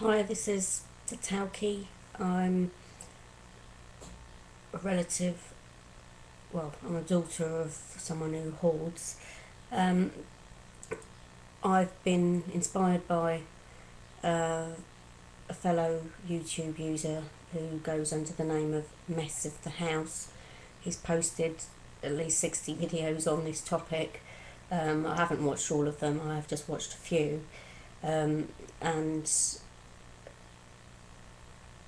Hi, this is Tauki. I'm a relative, I'm a daughter of someone who hoards. Um, I've been inspired by uh, a fellow YouTube user who goes under the name of Mess of the House. He's posted at least 60 videos on this topic. I haven't watched all of them, I have just watched a few. And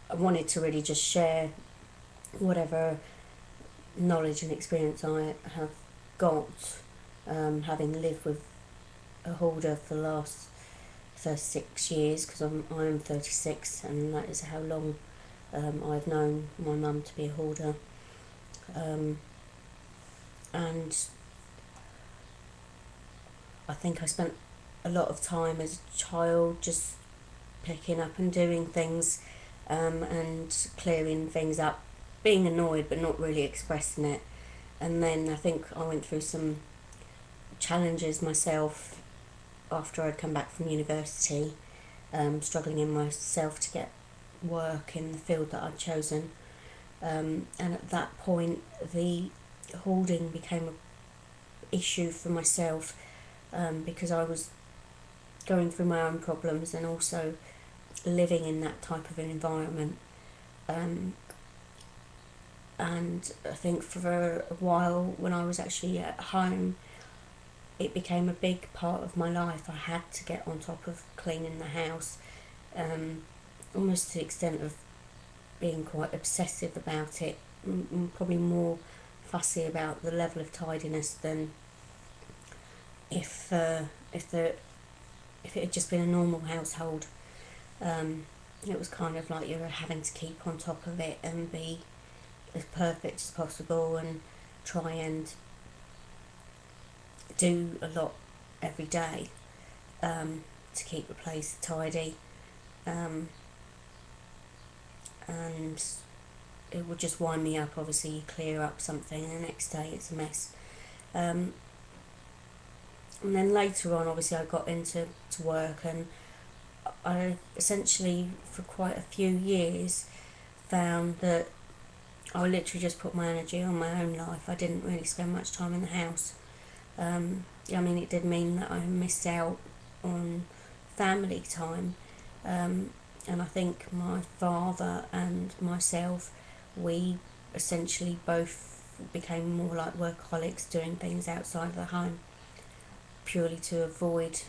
I wanted to really just share whatever knowledge and experience I have got, having lived with a hoarder for the last 36 years, because I'm 36, and that is how long I've known my mum to be a hoarder. And I think I spent a lot of time as a child just picking up and doing things, and clearing things up, being annoyed but not really expressing it. And then I think I went through some challenges myself after I'd come back from university, struggling in myself to get work in the field that I'd chosen. And at that point, the hoarding became an issue for myself, because I was going through my own problems and also living in that type of an environment. And I think for a while, when I was actually at home, it became a big part of my life. I had to get on top of cleaning the house, almost to the extent of being quite obsessive about it, probably more fussy about the level of tidiness than if it had just been a normal household. It was kind of like you were having to keep on top of it and be as perfect as possible and try and do a lot every day, to keep the place tidy, and it would just wind me up. Obviously, you clear up something and the next day it's a mess. And then later on, obviously, I got into work, and I essentially, for quite a few years, found that I literally just put my energy on my own life. I didn't really spend much time in the house. It did mean that I missed out on family time. And I think my father and myself, we essentially both became more like workaholics, doing things outside of the home, purely to avoid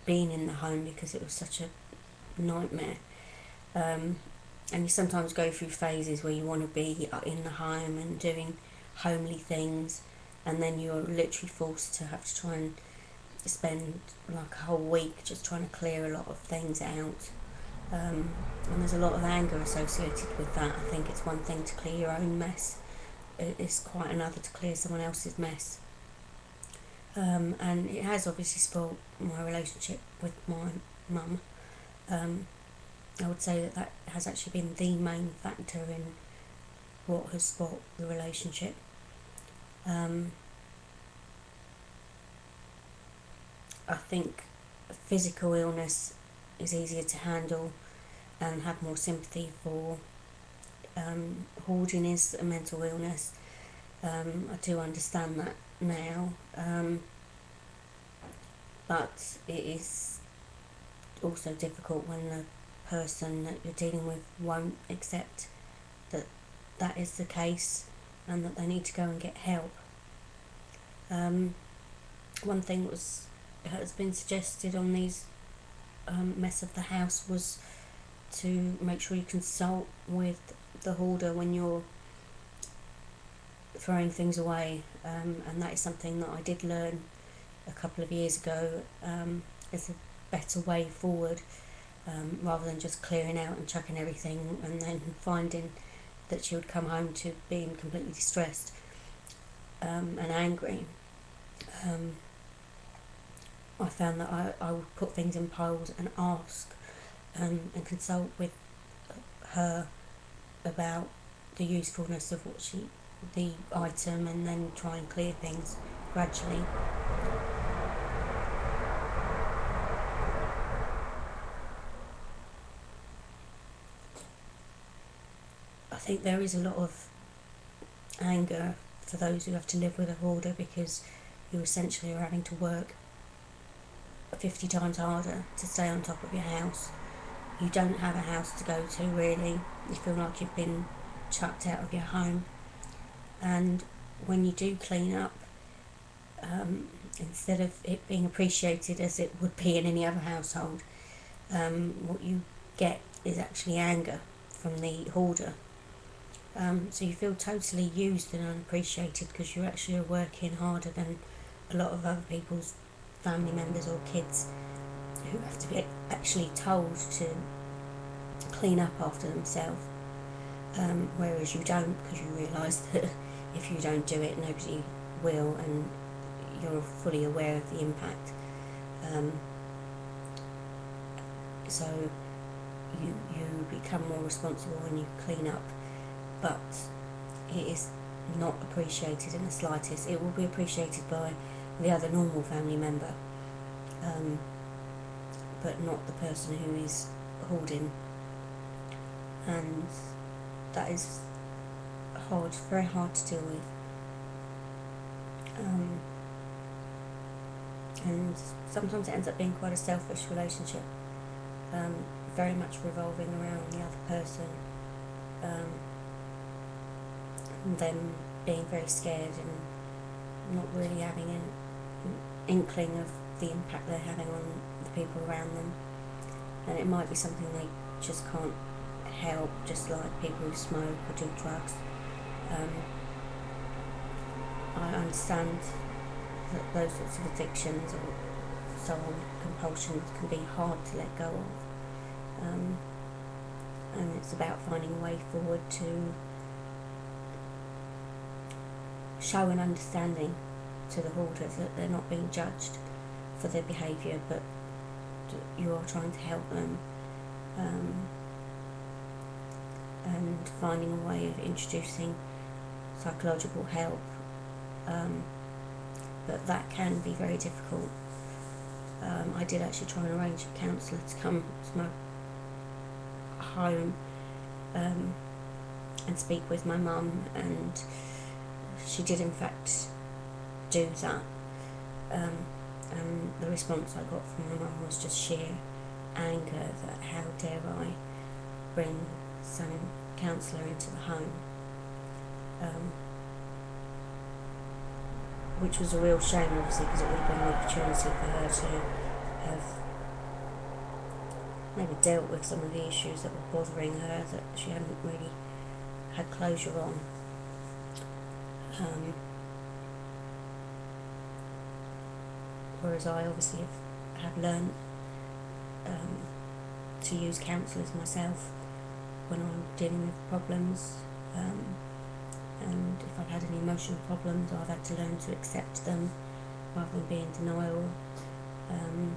being in the home because it was such a nightmare. And you sometimes go through phases where you want to be in the home and doing homely things, and then you're literally forced to have to try and spend like a whole week just trying to clear a lot of things out. And there's a lot of anger associated with that. I think it's one thing to clear your own mess, it's quite another to clear someone else's mess. And it has obviously spoilt my relationship with my mum. I would say that has actually been the main factor in what has spoilt the relationship. I think physical illness is easier to handle and have more sympathy for. Hoarding is a mental illness. I do understand that now, but it is also difficult when the person that you're dealing with won't accept that that is the case and that they need to go and get help. One thing has been suggested on these mess of the house was to make sure you consult with the hoarder when you're throwing things away, and that is something that I did learn a couple of years ago, as a better way forward, rather than just clearing out and chucking everything and then finding that she would come home to being completely distressed, and angry. I found that I would put things in piles and ask, and consult with her about the usefulness of the item, and then try and clear things gradually. think there is a lot of anger for those who have to live with a hoarder, because you essentially are having to work 50 times harder to stay on top of your house. You don't have a house to go to, really. You feel like you've been chucked out of your home. And when you do clean up, instead of it being appreciated as it would be in any other household, what you get is actually anger from the hoarder. So you feel totally used and unappreciated, because you actually are working harder than a lot of other people's family members or kids, who have to be actually told to clean up after themselves, whereas you don't, because you realise that if you don't do it, nobody will, and you're fully aware of the impact. So you become more responsible when you clean up, but it is not appreciated in the slightest. It will be appreciated by the other normal family member, but not the person who is hoarding, and that is hard, very hard to deal with. And sometimes it ends up being quite a selfish relationship, very much revolving around the other person, and them being very scared and not really having an inkling of the impact they're having on the people around them. And it might be something they just can't help, just like people who smoke or do drugs. I understand that those sorts of addictions or so on, compulsions, can be hard to let go of. And it's about finding a way forward to show an understanding to the hoarders that they're not being judged for their behaviour, but you are trying to help them, and finding a way of introducing psychological help, but that can be very difficult. I did actually try and arrange a counsellor to come to my home and speak with my mum, and she did in fact do that, and the response I got from my mum was just sheer anger that how dare I bring some counsellor into the home, which was a real shame, obviously, because it would have been an opportunity for her to have maybe dealt with some of the issues that were bothering her that she hadn't really had closure on. Whereas I obviously have learned to use counsellors myself when I'm dealing with problems, and if I've had any emotional problems, I've had to learn to accept them rather than be in denial. And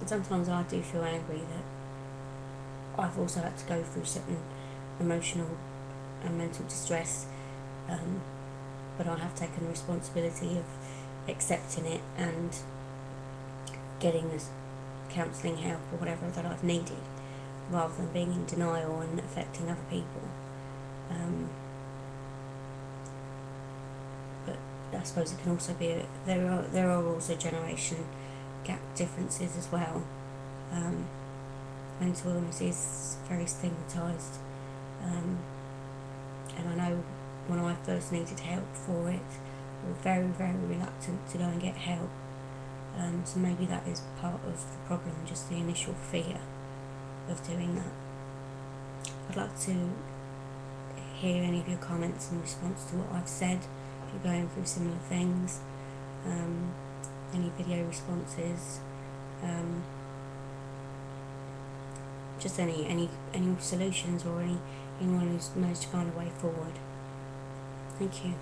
sometimes I do feel angry that I've also had to go through certain emotional and mental distress, but I have taken the responsibility of accepting it and getting this counselling help or whatever that I've needed, rather than being in denial and affecting other people. But I suppose it can also be there are also generation gap differences as well. Mental illness is very stigmatised, and I know when I first needed help for it, I was very, very reluctant to go and get help. So maybe that is part of the problem, just the initial fear of doing that. I'd like to hear any of your comments in response to what I've said, if you're going through similar things, any video responses, just any solutions, or anyone who's managed to find a way forward. Thank you.